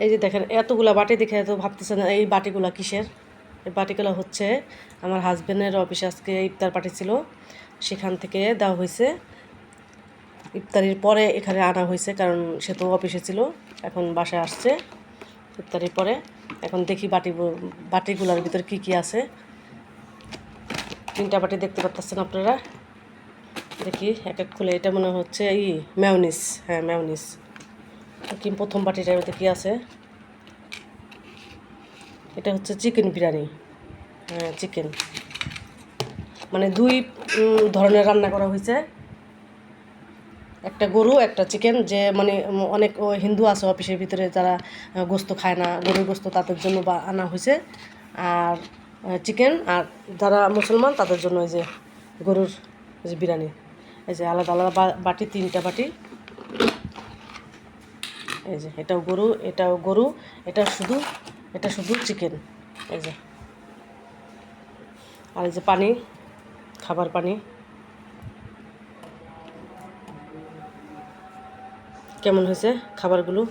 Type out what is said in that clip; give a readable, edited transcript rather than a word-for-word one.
এই যে দেখেন এতগুলা বাটি দেখে তো ভাবতেছেন এই বাটিগুলা কিসের। এই বাটিগুলো হচ্ছে আমার হাজবেন্ডের অফিসে আজকে ইফতার পার্টি ছিল, সেখান থেকে দেওয়া হয়েছে। ইফতারির পরে এখানে আনা হয়েছে, কারণ সে তো অফিসে ছিল, এখন বাসায় আসছে ইফতারির পরে। এখন দেখি বাটিগুলোর ভিতরে কি কি আছে। 3টা বাটি দেখতে পাচ্ছেন আপনারা। দেখি এক এক খুলে। এটা মনে হচ্ছে মেয়োনিজ। হ্যাঁ, মেয়োনিজ। কি প্রথম বাটিটার মধ্যে কী আছে? এটা হচ্ছে চিকেন বিরিয়ানি। হ্যাঁ, চিকেন। মানে 2 ধরনের রান্না করা হয়েছে, একটা গরু একটা চিকেন। যে মানে অনেক হিন্দু আছে অফিসের ভিতরে যারা গোস্ত খায় না, গরুর গোস্ত, তাদের জন্য বা আনা হয়েছে। আর চিকেন, আর যারা মুসলমান তাদের জন্য এই যে গরুর যে বিরিয়ানি। এই যে আলাদা আলাদা বাটি, 3টা বাটি। এই যে এটাও গরু, এটা শুধু চিকেন। এই যে, আর এই যে পানি, খাবার পানি। কেমন হয়েছে খাবারগুলো?